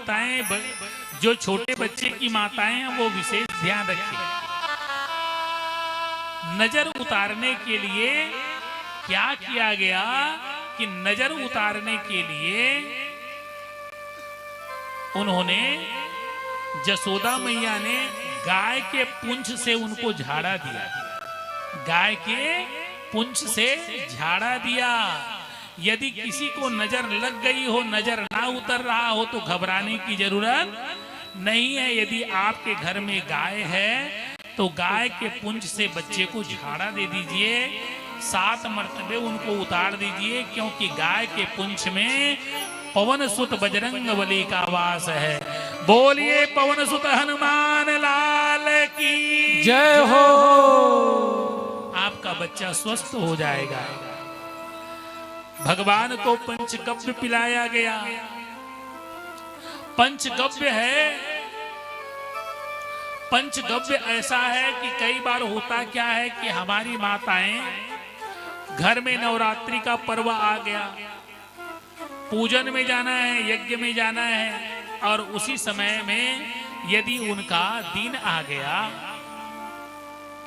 माताएं, जो छोटे बच्चे की माताएं हैं, वो विशेष ध्यान रखें। नजर उतारने के लिए क्या किया गया कि नजर उतारने के लिए उन्होंने, जसोदा मैया ने गाय के पुंछ से उनको झाड़ा दिया। गाय के पुंछ से झाड़ा दिया। यदि किसी को नजर लग गई हो, नजर ना उतर रहा हो, तो घबराने की जरूरत नहीं है। यदि आपके घर में गाय है तो गाय के पुंछ से बच्चे को झाड़ा दे दीजिए, 7 मर्तबे उनको उतार दीजिए, क्योंकि गाय के पुंछ में पवन सुत बजरंग बली का वास है। बोलिए पवन सुत हनुमान लाल की जय हो। आपका बच्चा स्वस्थ हो जाएगा। भगवान को पंचगव्य पिलाया गया। पंचगव्य है, पंचगव्य ऐसा है कि कई बार होता क्या है कि हमारी माताएं, घर में नवरात्रि का पर्व आ गया, पूजन में जाना है, यज्ञ में जाना है, और उसी समय में यदि उनका दिन आ गया,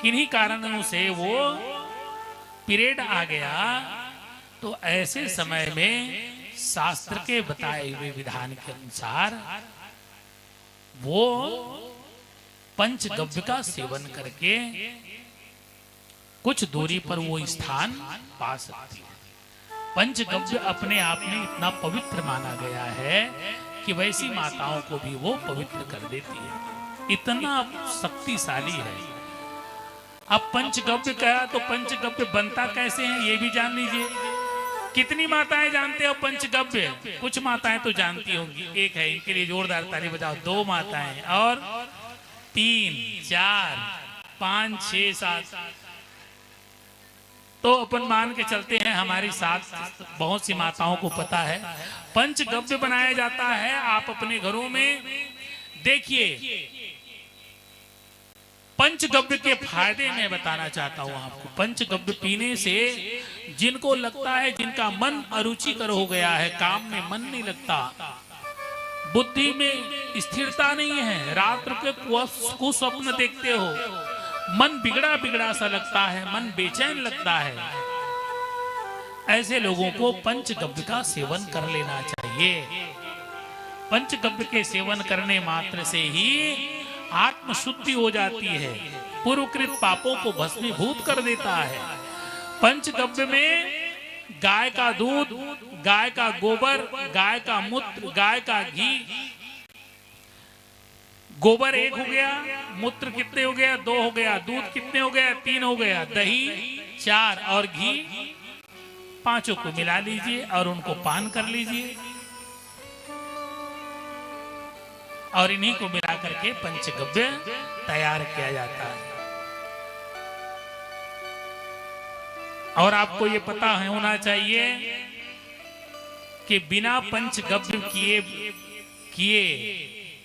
किन्हीं कारणों से वो पीरियड आ गया, तो ऐसे समय में शास्त्र के बताए हुए विधान के अनुसार वो पंचगव्य का सेवन करके कुछ दूरी पर वो स्थान पा सकती है। पंचगव्य अपने आप में इतना पवित्र माना गया है कि वैसी माताओं को भी वो पवित्र कर देती है, इतना शक्तिशाली है। अब पंचगव्य कहा तो पंचगव्य बनता कैसे है ये भी जान लीजिए। कितनी माताएं जानते हो पंचगव्य? कुछ माताएं तो जानती होंगी, एक है, इनके लिए जोरदार ताली बजाओ। 2 माताएं, और 3, 4, 5, 6, 7, तो अपन मान के चलते हैं हमारी 7 बहुत सी माताओं को पता है। पंचगव्य बनाया जाता है। आप अपने घरों में देखिए, पंचगव्य के फायदे मैं बताना चाहता हूं आपको। पंचगव्य पीने से जिनको लगता है, जिनका मन अरुचिकर हो गया है, काम में मन नहीं लगता, बुद्धि में स्थिरता नहीं है, रात्र के कुस्वप्न देखते हो, मन बिगड़ा बिगड़ा सा लगता है, मन बेचैन लगता है, ऐसे लोगों को पंचगव्य का सेवन कर लेना चाहिए। पंचगव्य के सेवन करने मात्र से ही आत्म शुद्धि हो जाती है, पूर्वकृत पापों को भस्मीभूत कर देता है। पंचगव्य में गाय का दूध, गाय का गोबर, गाय का मूत्र, गाय का घी। गोबर 1 हो गया, मूत्र कितने हो गया? 2 हो गया, दूध कितने हो गया? 3 हो गया, दही 4 और घी 5 को मिला लीजिए और उनको पान कर लीजिए, और इन्हीं को मिला करके पंचगव्य तैयार किया जाता है। और आपको ये पता होना चाहिए कि बिना पंचगव्य किए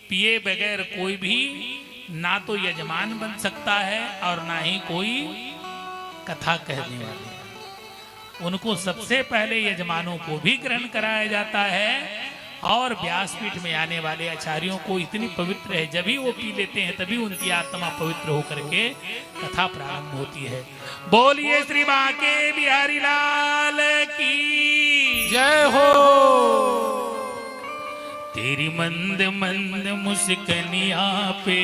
पिए बगैर कोई भी ना तो यजमान बन सकता है और ना ही कोई कथा कहने वाले। उनको सबसे पहले यजमानों को भी ग्रहण कराया जाता है, और व्यासपीठ में आने वाले आचार्यों को इतनी पवित्र है, जब भी वो पी लेते हैं तभी उनकी आत्मा पवित्र होकर के कथा प्रारंभ होती है। बोलिए श्री बांके बिहारी लाल की जय हो। तेरी मंद मंद मुस्कनिया पे,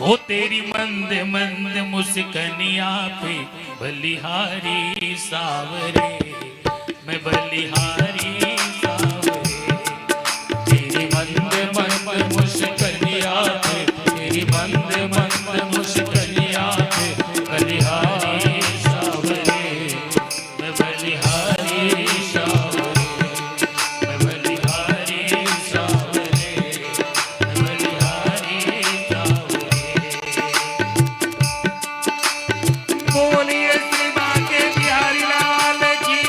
ओ तेरी मंद मंद मुस्कनिया पे, बलिहारी सावरे, मैं बलिहारी सावरे। तेरी मंद मंद मुस्कनिया पे, तेरी मंद मंद मुस्कनिया पे, बलिहारी सावरे, मैं बलिहारी सावरे, मैं बलिहारी सावरे, मैं बलिहारी सावरे। बोलिए श्री बांके बिहारी लाल की।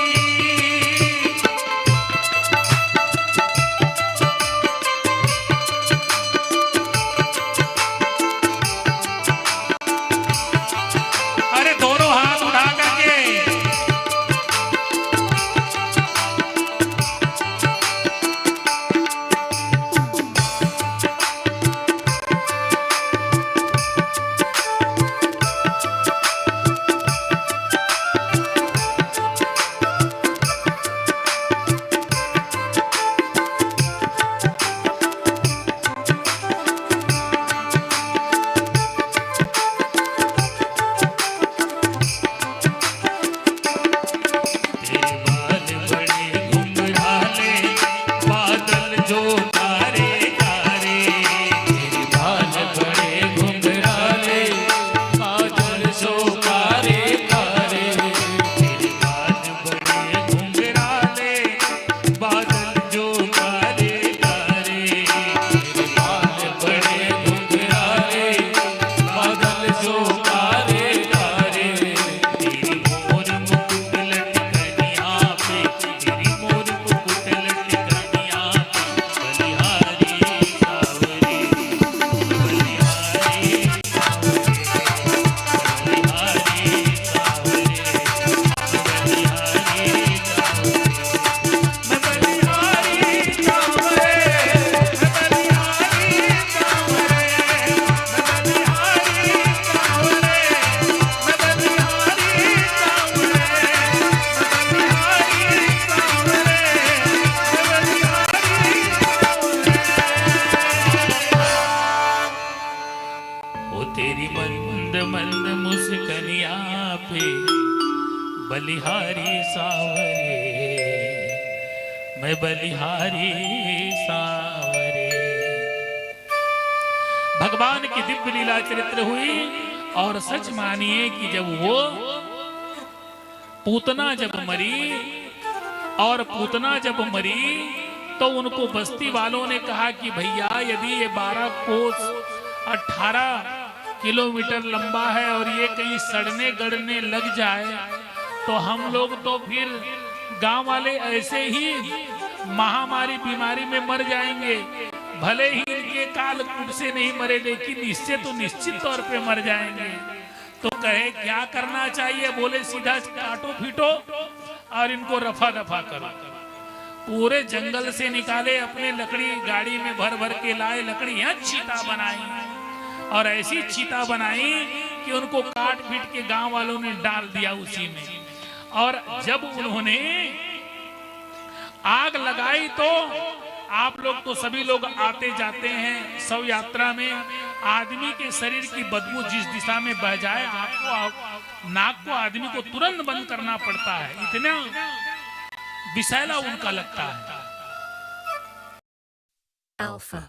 बलिहारी सांवरे। भगवान की दिव्य लीला चरित्र हुई और सच मानिए कि जब वो पूतना जब मरी और पूतना जब मरी तो उनको बस्ती वालों ने कहा कि भैया यदि ये 12 कोस 18 किलोमीटर लंबा है और ये कहीं सड़ने गड़ने लग जाए तो हम लोग तो फिर गांव वाले ऐसे ही महामारी बीमारी में मर जाएंगे। भले ही इनके कालकूट से नहीं मरे लेकिन इससे तो निश्चित तौर पे मर जाएंगे। तो कहे क्या करना चाहिए? बोले सीधा काटो पीटो और इनको रफा दफा करो। पूरे जंगल से निकाले, अपने लकड़ी गाड़ी में भर भर के लाए, लकड़ियां चीता बनाई और ऐसी चीता बनाई कि उनको काट पीट के गांव वालों ने डाल दिया उसी में। और जब उन्होंने आग लगाई तो आप लोग तो सभी लोग आते जाते हैं शव यात्रा में, आदमी के शरीर की बदबू जिस दिशा में बह जाए आपको नाक को आदमी को तुरंत बंद करना पड़ता है, इतना विषैला उनका लगता है। Alpha